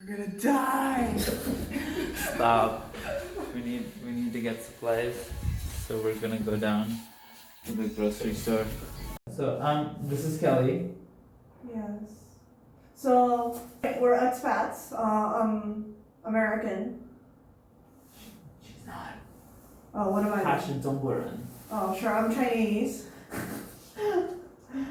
We're gonna die. Stop. We need to get supplies. So we're gonna go down to the grocery store. So this is Kelly. Yes. So we're expats. I'm American. She's not. Oh, what am I? Passion Zongguoren. Oh, sure. I'm Chinese.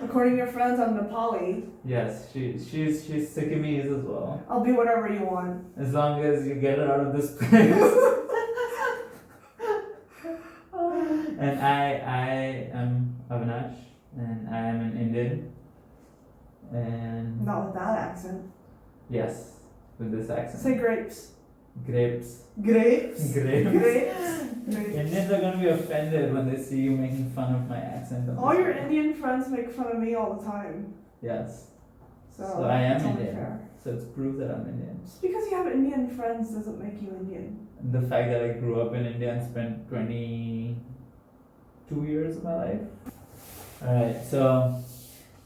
According to your friends, I'm Nepali. Yes, she's Sikkimese as well. I'll be whatever you want. As long as you get her out of this place. And I am Avinash, and I am an Indian. And Not with that accent. yes, with this accent. Say grapes. Grapes. Grapes. Grapes. Grapes. Indians are gonna be offended when they see you making fun of my accent. All your Indian friends make fun of me all the time. Yes. So I am it's only Indian. fair. So it's proof that I'm Indian. Just because you have Indian friends doesn't make you Indian. The fact that I grew up in India and spent 22 years of my life. Alright, so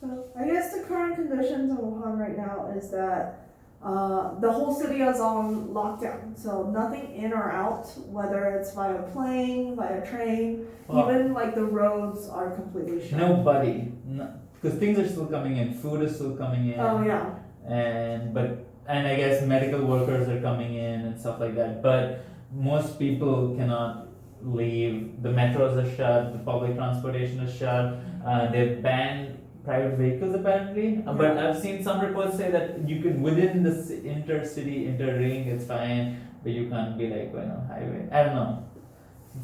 So I guess the current conditions in Wuhan right now is that the whole city is on lockdown. So nothing in or out, whether it's via plane, via train, well, even like the roads are completely shut. nobody, because things are still coming in, food is still coming in. Oh yeah. And I guess medical workers are coming in and stuff like that. But most people cannot leave. The metros are shut. The public transportation is shut. They've banned private vehicles apparently. But I've seen some reports say that you can within the intercity interring it's fine, but you can't be like going on highway. I don't know.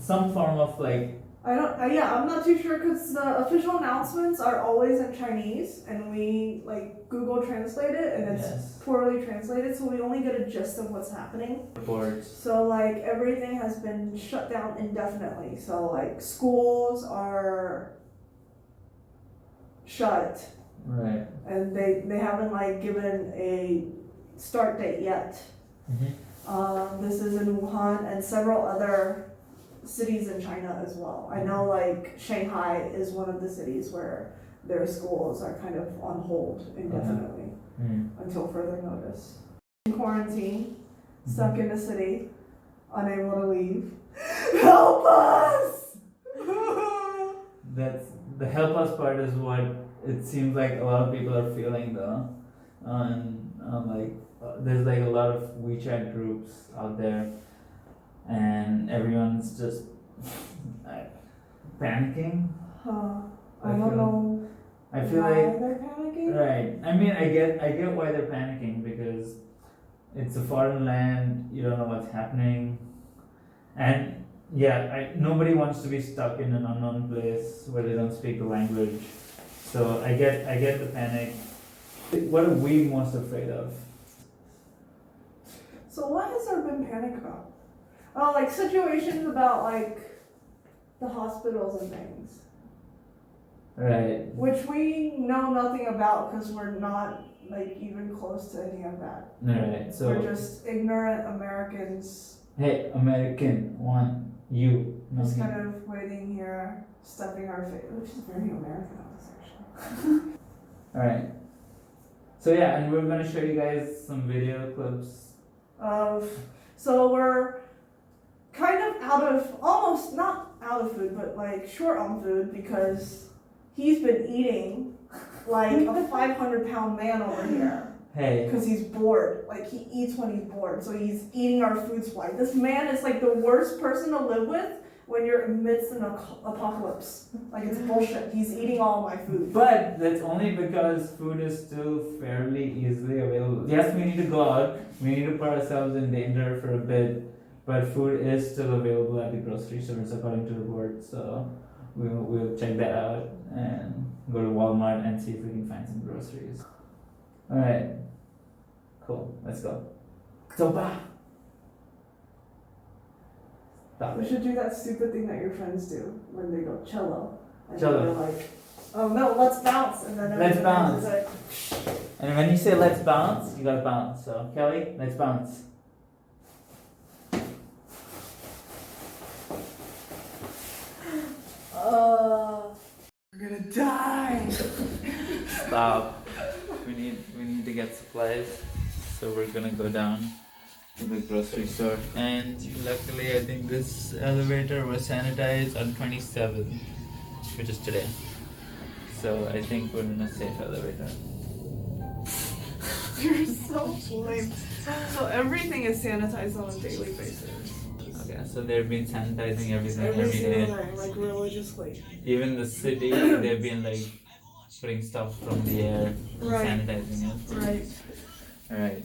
Some form of like. I'm not too sure because the official announcements are always in Chinese and we like Google translate it and it's Yes. poorly translated, so we only get a gist of what's happening. Reports. So like everything has been shut down indefinitely. So like schools are shut Right. and they haven't like given a start date yet. This is in Wuhan and several other cities in China as well. I know like Shanghai is one of the cities where their schools are kind of on hold indefinitely until further notice. In quarantine, stuck in the city, unable to leave. Help us! That's the help us part is what it seems like a lot of people are feeling though. There's like a lot of WeChat groups out there, and everyone's just panicking. I don't know I feel why like they're panicking. right. I mean, I get why they're panicking because it's a foreign land. You don't know what's happening, and yeah, nobody wants to be stuck in an unknown place where they don't speak the language. So I get the panic. What are we most afraid of? So what has there been panic about? Oh, like situations about like the hospitals and things, Right. which we know nothing about because we're not like even close to any of that. Alright, so We're just ignorant Americans, hey, American, one, you. just nothing. kind of waiting here, stuffing our face, which is very American of us actually. Alright. So yeah, and we're gonna show you guys some video clips. So we're kind of almost not out of food, but like short on food because he's been eating like a 500-pound man over here Hey, because he's bored. Like he eats when he's bored, so he's eating our food supply. This man is like the worst person to live with when you're amidst an apocalypse. Like it's bullshit. He's eating all my food. but that's only because food is still fairly easily available. Yes, we need to go out, we need to put ourselves in danger for a bit, but food is still available at the grocery stores according to reports. So we'll check that out and go to Walmart and see if we can find some groceries. Alright, cool, let's go. So bye. Stop We it. should do that stupid thing that your friends do when they go cello. And Cello. they're like, oh no, let's bounce. And then Let's everyone else is bounce. like, And when you say let's bounce, you gotta bounce. So Kelly, let's bounce. we're gonna die. Stop. We need to get supplies. So we're gonna go down to the grocery store, and luckily I think this elevator was sanitized on 27th, which is today. So I think we're in a safe elevator. You're so lame. So everything is sanitized on a daily basis. Okay, so they've been sanitizing everything Every every single day. day, like religiously. Even the city, they've been like putting stuff from the air and Right. sanitizing it. Right. Alright.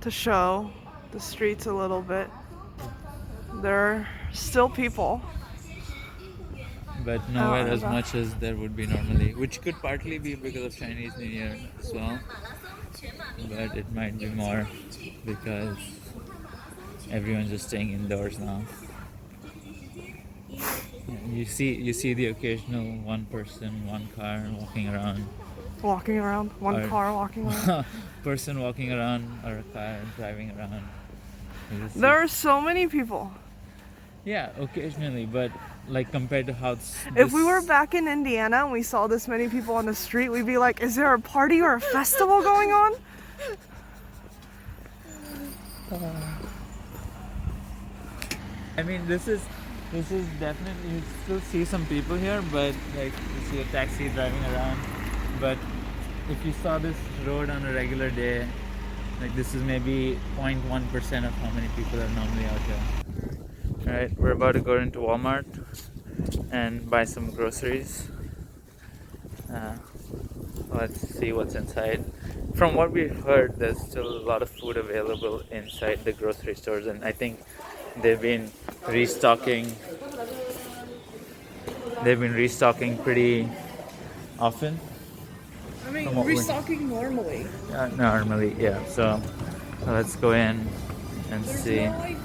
To show the streets a little bit, there are still people. But nowhere as much as there would be normally, which could partly be because of Chinese New Year as well. But it might be more because everyone's just staying indoors now. You see the occasional one person, one car walking around. Walking around, one car walking around. Person walking around, or a car driving around. There are so many people. Yeah, occasionally, but like compared to how if we were back in Indiana and we saw this many people on the street, we'd be like, is there a party or a festival going on? I mean, this is definitely, you still see some people here, but like you see a taxi driving around. But if you saw this road on a regular day, like this is maybe 0.1% of how many people are normally out here. Alright, we're about to go into Walmart and buy some groceries. Let's see what's inside. From what we've heard, there's still a lot of food available inside the grocery stores, and I think they've been restocking pretty often. I mean, restocking normally. Normally, yeah. So let's go in and see. No, like,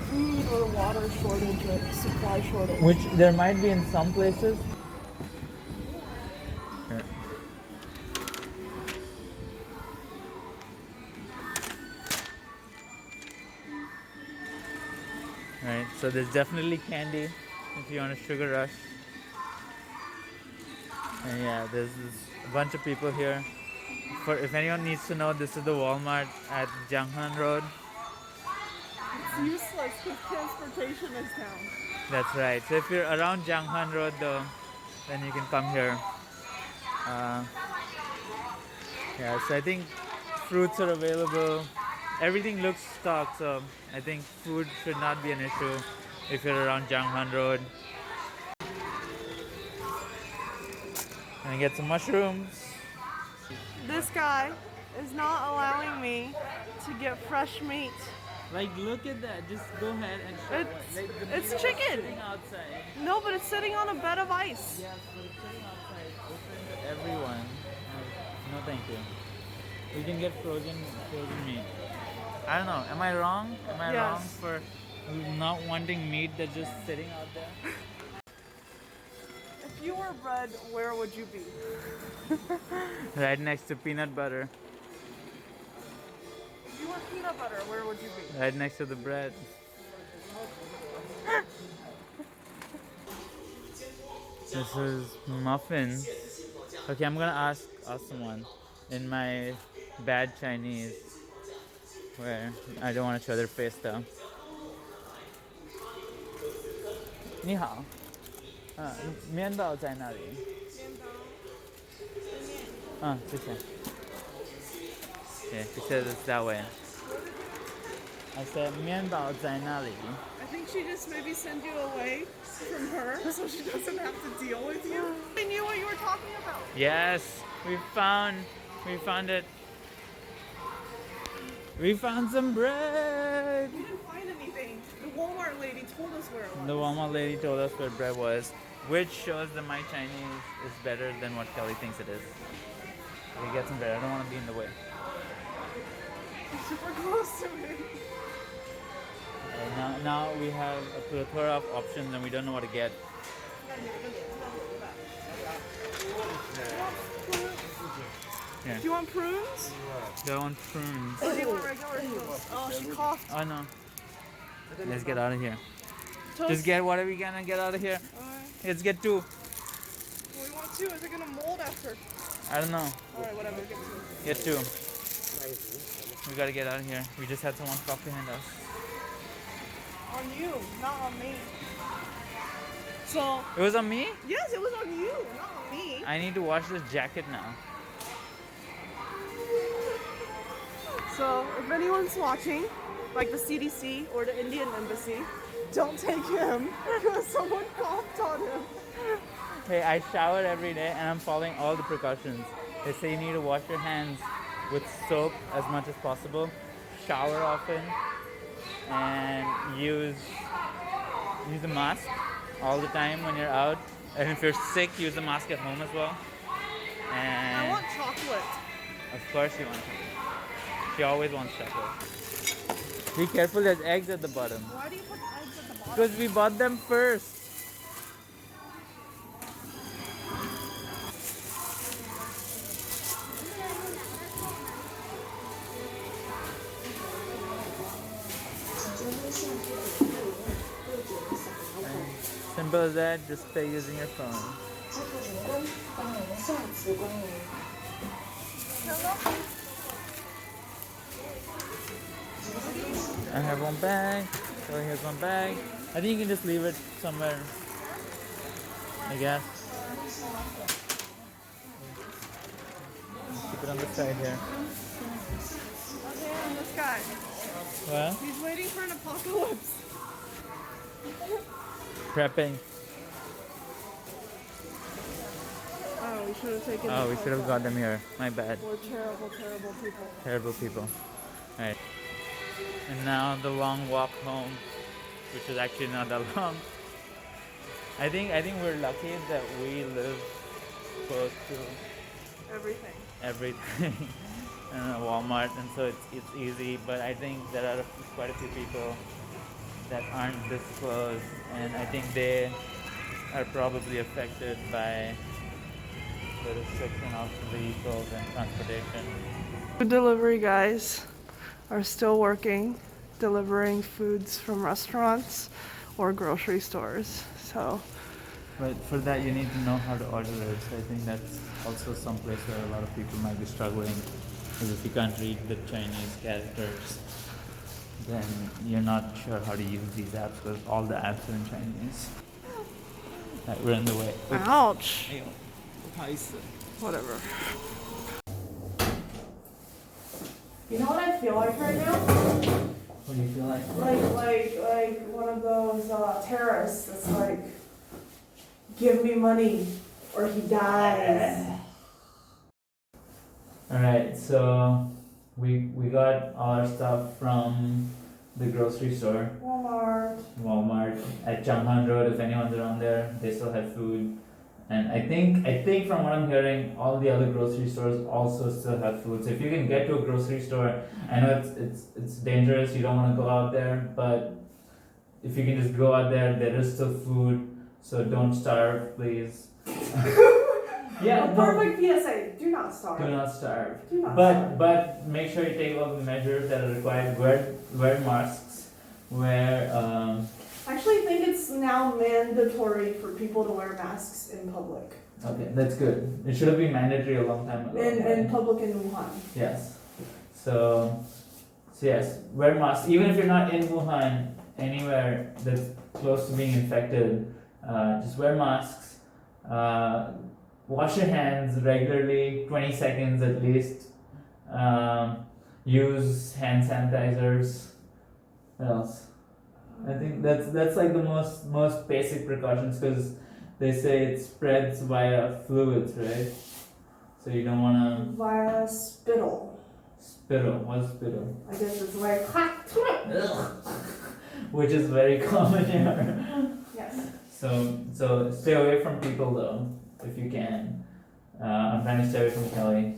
food or water shortage or supply shortage. Which there might be in some places. Yeah. Right, so there's definitely candy if you want a sugar rush. And yeah, there's a bunch of people here. If anyone needs to know, this is the Walmart at Jianghan Road. It's useless because transportation is down. That's right. So if you're around Jianghan Road though, then you can come here. Yeah, so I think fruits are available. Everything looks stocked, so I think food should not be an issue if you're around Jianghan Road. And get some mushrooms. This guy is not allowing me to get fresh meat. Like, look at that. Just go ahead and show it. Like, it's chicken. Sitting outside. No, but it's sitting on a bed of ice. Yes, but it's sitting outside. Open to everyone. No, thank you. We can get frozen meat. I don't know. Am I wrong? Am I wrong for not wanting meat that's just sitting out there? If you were bread, where would you be? Right next to peanut butter. If you were peanut butter, where would you be? Right next to the bread. This is muffins. Okay, I'm gonna ask someone in my bad Chinese, where I don't want to show their face though. 你好，面包在哪里？谢谢。Okay, he says it's that way. I said 面包在哪里？ I think she just maybe sent you away from her so she doesn't have to deal with you. I knew what you were talking about. Yes, we found it. We found some bread. We didn't find anything. The Walmart lady told us where it was. The Walmart lady told us where bread was, which shows that my Chinese is better than what Kelly thinks it is. We get some bread. I don't want to be in the way. You're super close to me. Now we have a plethora of options and we don't know what to get. Yeah. Do you want prunes? They want prunes. Or do you want regular prunes? Oh, she coughed. Oh no. Let's get out of here. Toast? Just get whatever we can and get out of here. Let's get two. We want two. Is it gonna mold after? I don't know. Alright, whatever. Get two. Get two. We gotta get out of here. We just had someone stop behind us. On you, not on me. So. It was on me? Yes, it was on you, not on me. I need to wash this jacket now. So, if anyone's watching, like the CDC or the Indian Embassy, don't take him because someone coughed on him. Hey, I shower every day and I'm following all the precautions. They say you need to wash your hands with soap as much as possible, shower often, and use a mask all the time when you're out. And if you're sick, use a mask at home as well. And I want chocolate. of course you want chocolate. She always wants chocolate. Be careful, there's eggs at the bottom. Why do you put eggs at the bottom? Because we bought them first. Simple as that, just stay using your phone. I have one bag, so here's one bag. I think you can just leave it somewhere, I guess. Keep it on the side here. Okay, and this guy. Well, He's waiting for an apocalypse. prepping. Oh, we should have taken. Oh, we should have got them here. My bad. We're terrible, terrible people. Terrible people. Alright. And now the long walk home, which is actually not that long. I think we're lucky that we live close to everything. Walmart, and so it's easy. But I think there are quite a few people that aren't this close, and I think they are probably affected by the restriction of vehicles and transportation. Food delivery guys are still working, delivering foods from restaurants or grocery stores. So, But for that you need to know how to order it. So I think that's also some place where a lot of people might be struggling. Because if you can't read the Chinese characters, then you're not sure how to use these apps because all the apps are in Chinese. Right, we're in the way. ouch. Oops. Whatever. You know what I feel like right now? What do you feel like? Like one of those terrorists that's like, give me money or he dies. Alright, so we got all our stuff from the grocery store, Walmart at Changhan Road. If anyone's around there, they still have food. And I think from what I'm hearing, all the other grocery stores also still have food. So if you can get to a grocery store, I know it's dangerous, you don't want to go out there, but if you can just go out there, there is still food. So don't starve, please. Yeah, perfect PSA. Do not starve. Do not starve. Do not starve. But make sure you take all the measures that are required. Wear masks. I actually think it's now mandatory for people to wear masks in public. Okay, that's good. It should have been mandatory a long time ago. In public in Wuhan. Yes. So yes, wear masks. Even if you're not in Wuhan, anywhere that's close to being infected, just wear masks. Wash your hands regularly, 20 seconds at least. Use hand sanitizers. What else? I think that's like the most basic precautions, because they say it spreads via fluids, right? So you don't wanna Via spittle. spittle. What's spittle? I guess it's like Which is very common here. yes. So stay away from people though, if you can. I'm trying to stay away from Kelly.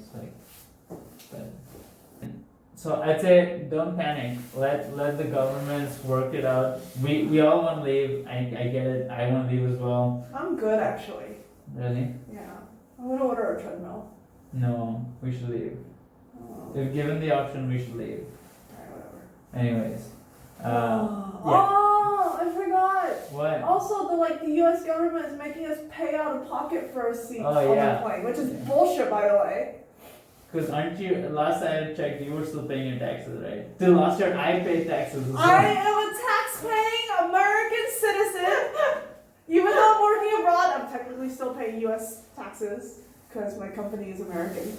So I'd say don't panic. Let the governments work it out. We all want to leave. I get it. I want to leave as well. I'm good actually. Really? Yeah. I'm gonna order a treadmill. No, we should leave. Oh. If given the option, we should leave. Alright, whatever. Anyways. Oh, I forgot. What? Also, the U.S. government is making us pay out of pocket for a seat Oh, on yeah. the plane, which is Yeah. bullshit, by the way. Because aren't you, last I checked, you were still paying your taxes, right? Till last year, I paid taxes as well. I am a tax-paying American citizen. Even though I'm working abroad, I'm technically still paying U.S. taxes because my company is American.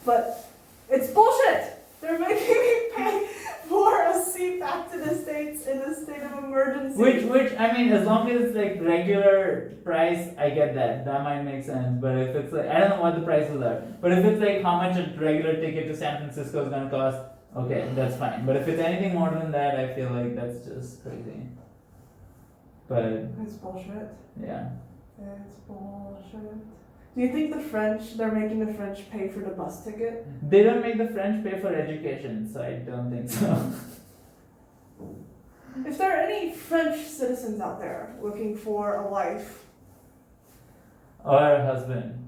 But it's bullshit. They're making me pay for a seat back to the States in a state of emergency. Which I mean, as long as it's like regular price, I get that. That might make sense. But if it's like, I don't know what the prices are. But if it's like how much a regular ticket to San Francisco is gonna cost, okay, that's fine. But if it's anything more than that, I feel like that's just crazy. But It's bullshit. yeah. It's bullshit. Do you think they're making the French pay for the bus ticket? They don't make the French pay for education, so I don't think so. If there are any French citizens out there looking for a wife, Or a husband.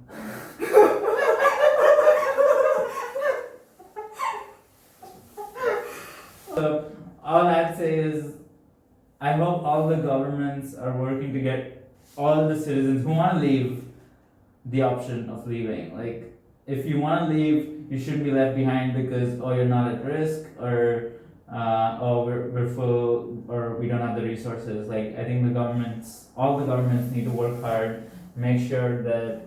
So all I'd say is, I hope all the governments are working to get all the citizens who want to leave the option of leaving. Like, if you want to leave, you shouldn't be left behind because, oh, you're not at risk, or oh, we're full, or we don't have the resources. Like, I think all the governments need to work hard, make sure that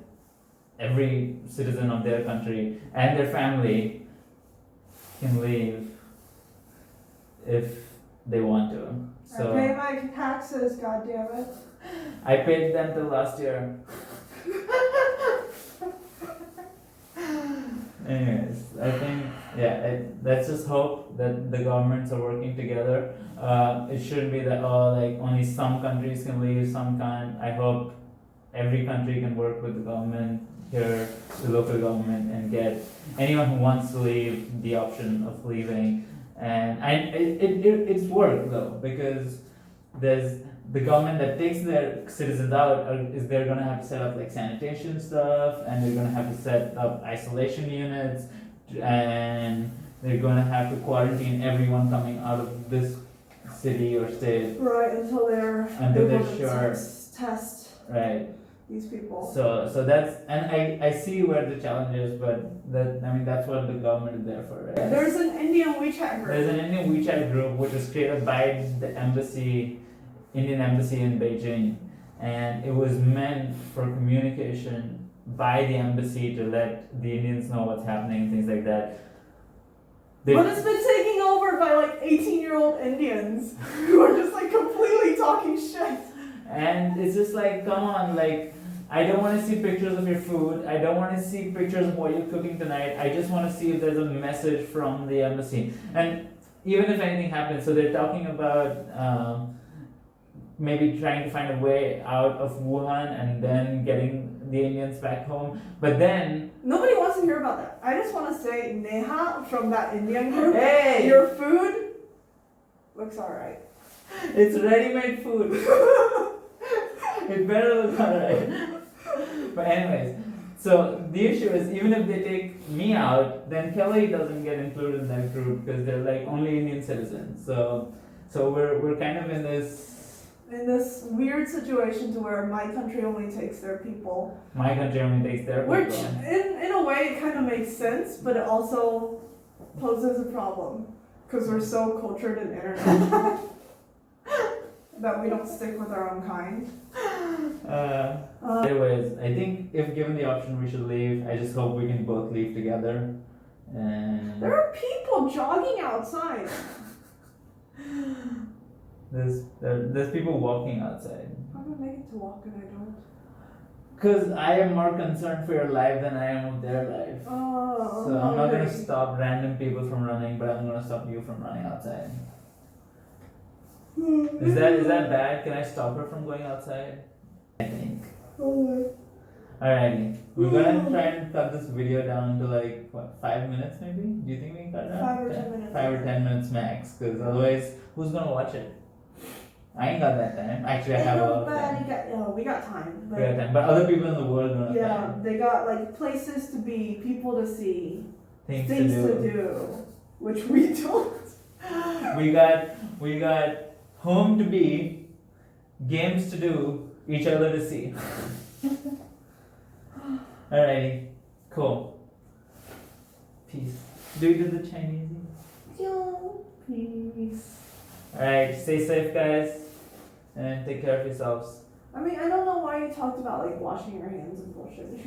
every citizen of their country and their family can leave if they want to. So I pay my taxes, goddammit. I paid them till last year. Anyways, I think, let's just hope that the governments are working together. It shouldn't be that, oh, like only some countries can leave, some can't. I hope every country can work with the government here, the local government, and get anyone who wants to leave the option of leaving. And it's work though, because there's the government that takes their citizens out they're gonna have to set up like sanitation stuff, and they're gonna have to set up isolation units, and they're gonna have to quarantine everyone coming out of this city or state. Right, until they're Until able they're to sure. test Right. these people. So that's, and I see where the challenge is, but that's what the government is there for, right? There's an Indian WeChat group. There's an Indian WeChat group which was created by the Indian embassy in Beijing, and it was meant for communication by the embassy to let the Indians know what's happening, things like that. But it's been taken over by like 18-year-old Indians who are just like completely talking shit. And it's just like, come on, like, I don't want to see pictures of your food. I don't want to see pictures of what you're cooking tonight. I just want to see if there's a message from the embassy. And even if anything happens, so they're talking about maybe trying to find a way out of Wuhan and then getting the Indians back home. But then nobody wants to hear about that. I just want to say, Neha from that Indian group, hey, your food looks alright. It's ready-made food. It better look alright. But anyways, so the issue is, even if they take me out, then Kelly doesn't get included in that group because they're like only Indian citizens. So we're kind of in this weird situation to where my country only takes their people. My country only takes their Which, people. in a way, it kind of makes sense, but it also poses a problem because we're so cultured and international that we don't stick with our own kind. Anyways, I think if given the option, we should leave. I just hope we can both leave together. And there are people jogging outside. There's people walking outside. How do I make it to walk and I don't? Because I am more concerned for your life than I am of their life. Oh, so I'm not okay. going to stop random people from running, but I'm going to stop you from running outside. Is that bad? Can I stop her from going outside? I think. Alrighty. We're going to try and cut this video down to like, 5 minutes maybe? Do you think we can cut it down? 5 or 10 minutes. 5 or 10 minutes max, because otherwise, who's going to watch it? I ain't got that time. Actually, I have a lot of time. We got time. We got time. But other people in the world don't have Yeah, time. they got like places to be, people to see, Things to do, which we don't. We got home to be, games to do, each other to see. Alrighty, cool. Peace. Do you do the Chinese? Yo, peace. Alright, stay safe, guys, and take care of yourselves. I mean, I don't know why you talked about like washing your hands and bullshit.